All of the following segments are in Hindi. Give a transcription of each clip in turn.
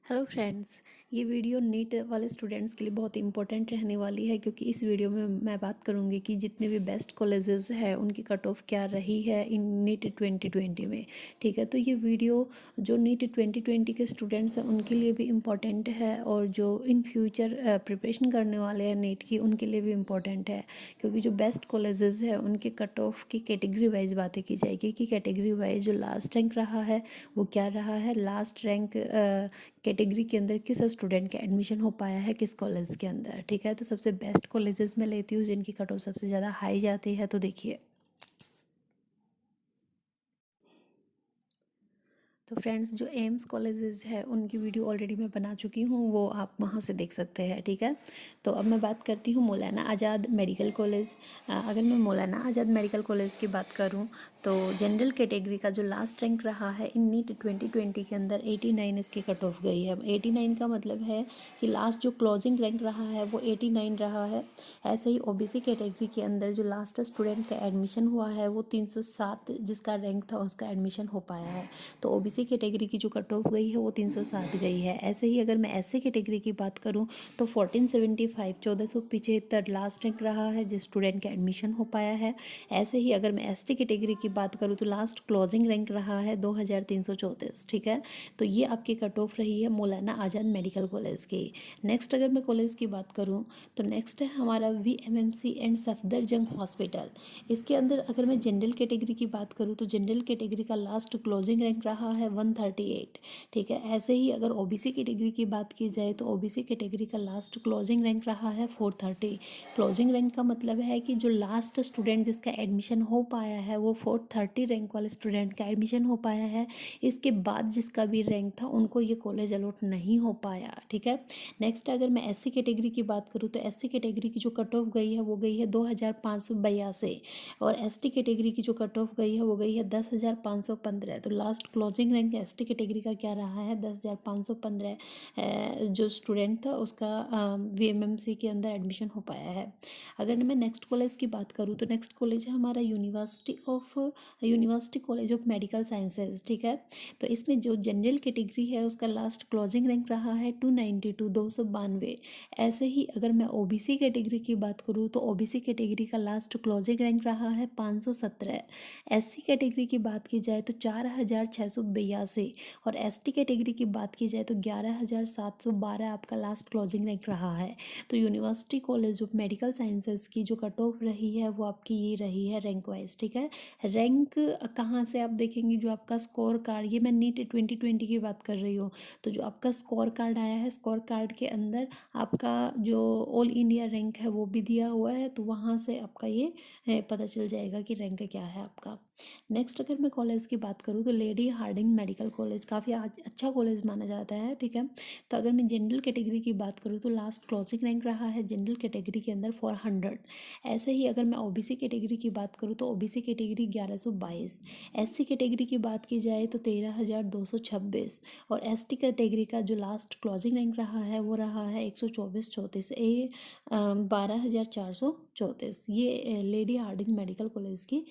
हेलो फ्रेंड्स, ये वीडियो नीट वाले स्टूडेंट्स के लिए बहुत इंपॉर्टेंट रहने वाली है क्योंकि इस वीडियो में मैं बात करूंगी कि जितने भी बेस्ट कॉलेजेस हैं उनकी कट ऑफ क्या रही है इन नीट 2020 में। ठीक है, तो ये वीडियो जो नीट 2020 के स्टूडेंट्स हैं उनके लिए भी इम्पॉर्टेंट है और जो इन फ्यूचर प्रिपरेशन करने वाले हैं नीट की उनके लिए भी इम्पॉर्टेंट है क्योंकि जो बेस्ट कॉलेजेस हैं उनके कट ऑफ की कैटेगरी वाइज बातें की जाएगी कि कैटेगरी वाइज जो लास्ट रैंक रहा है वो क्या रहा है, लास्ट रैंक कैटेगरी के अंदर किस स्टूडेंट का एडमिशन हो पाया है किस कॉलेज के अंदर। ठीक है, तो सबसे बेस्ट कॉलेजेस में लेती हूँ जिनकी कट ऑफ सबसे ज़्यादा हाई जाती है। तो देखिए, तो फ्रेंड्स जो एम्स कॉलेजेस है उनकी वीडियो ऑलरेडी मैं बना चुकी हूँ, वो आप वहाँ से देख सकते हैं। ठीक है, तो अब मैं बात करती हूँ मौलाना आज़ाद मेडिकल कॉलेज। अगर मैं मौलाना आज़ाद मेडिकल कॉलेज की बात करूँ तो जनरल कैटेगरी का जो लास्ट रैंक रहा है इन नीट 2020 के अंदर 89 इसकी कट ऑफ गई है। 89 का मतलब है कि लास्ट जो क्लोजिंग रैंक रहा है वो 89 रहा है। ऐसे ही ओबीसी कैटेगरी के अंदर जो लास्ट स्टूडेंट का एडमिशन हुआ है वो 307 जिसका रैंक था उसका एडमिशन हो पाया है। तो ओबीसी कैटेगरी की जो कट ऑफ गई है वो 307 गई है। ऐसे ही अगर मैं एससी कैटेगरी की बात करूँ तो 1475 1475 लास्ट रैंक रहा है जिस स्टूडेंट का एडमिशन हो पाया है। ऐसे ही अगर मैं एसटी कैटेगरी की बात करूँ तो लास्ट क्लोजिंग रैंक रहा है 2334। ठीक है, तो ये आपकी कट ऑफ रही है मौलाना आज़ाद मेडिकल कॉलेज की। नेक्स्ट अगर मैं कॉलेज की बात करूँ तो नेक्स्ट है हमारा वीएमएमसी एंड सफदरजंग हॉस्पिटल। इसके अंदर अगर मैं जनरल कैटेगरी की बात करूँ तो जनरल कैटेगरी का लास्ट क्लोजिंग रैंक रहा है 138। ठीक है, ऐसे ही अगर ओबीसी कैटेगरी की बात की जाए तो ओबीसी कैटेगरी का लास्ट क्लोजिंग रैंक रहा है 430। क्लोजिंग रैंक का मतलब है कि जो लास्ट स्टूडेंट जिसका एडमिशन हो पाया है वो 430 रैंक वाले स्टूडेंट का एडमिशन हो पाया है। इसके बाद जिसका भी रैंक था उनको ये कॉलेज अलॉट नहीं हो पाया। ठीक है, नेक्स्ट अगर मैं एससी कैटेगरी की बात करूँ तो एससी कैटेगरी की जो कट ऑफ गई है वो गई है 2582 और एसटी कैटेगरी की जो कट ऑफ गई है वो गई है 10515। तो last closing rank ST category का क्या रहा है 10515 जो स्टूडेंट था उसका वीएमएमसी के अंदर एडमिशन हो पाया है। अगर मैं नेक्स्ट कॉलेज की बात करूँ तो नेक्स्ट कॉलेज है हमारा university college of medical sciences. ठीक है, तो इसमें जो जनरल कैटेगरी है उसका लास्ट क्लोजिंग रैंक रहा है 292 292। ऐसे ही अगर मैं ओबीसी कैटेगरी की बात करूँ तो ओबीसी कैटेगरी का लास्ट क्लोजिंग रैंक रहा है 517। एससी कैटेगरी की बात की जाए तो 4682 और एसटी कैटेगरी की बात की जाए तो 11712 आपका लास्ट क्लोजिंग रैंक रहा है। तो university college of medical sciences की जो कट ऑफ रही है वो आपकी ये रही है रैंक वाइज। ठीक है, रैंक कहाँ से आप देखेंगे, जो आपका स्कोर कार्ड, ये मैं नीट 2020 की बात कर रही हूँ, तो जो आपका स्कोर कार्ड आया है स्कोर कार्ड के अंदर आपका जो ऑल इंडिया रैंक है वो भी दिया हुआ है, तो वहाँ से आपका ये पता चल जाएगा कि रैंक क्या है आपका। नेक्स्ट अगर मैं कॉलेज की बात करूँ तो लेडी हार्डिंग मेडिकल कॉलेज काफ़ी अच्छा कॉलेज माना जाता है। ठीक है, तो अगर मैं जनरल कैटेगरी की बात करूँ तो लास्ट क्लोजिंग रैंक रहा है जनरल कैटेगरी के अंदर 400। ऐसे ही अगर मैं ओबीसी कैटेगरी की बात करूँ तो ओबीसी कैटेगरी 1122। एससी कैटेगरी की बात की जाए तो 13226 और एसटी कैटेगरी का जो लास्ट क्लोजिंग रैंक रहा है वो रहा है 124 34 ए 12434। ये लेडी हार्डिंग मेडिकल कॉलेज की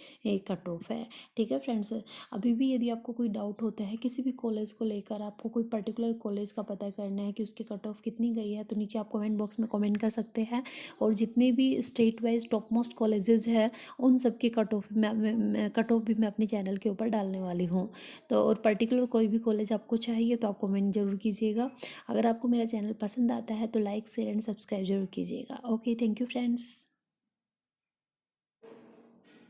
कट ऑफ है। ठीक है फ्रेंड्स, अभी भी यदि आपको कोई डाउट होता है किसी भी कॉलेज को लेकर, आपको कोई पर्टिकुलर कॉलेज का पता करना है कि उसकी कट ऑफ कितनी गई है, तो नीचे आप कमेंट बॉक्स में कमेंट कर सकते हैं। और जितने भी state wise top most colleges हैं उन सब की कट ऑफ कट ऑफ भी मैं अपने चैनल के ऊपर डालने वाली हूँ। तो और पर्टिकुलर कोई भी कॉलेज आपको चाहिए तो आप कमेंट जरूर कीजिएगा। अगर आपको मेरा चैनल पसंद आता है तो लाइक शेयर एंड सब्सक्राइब जरूर कीजिएगा। Okay, thank you friends.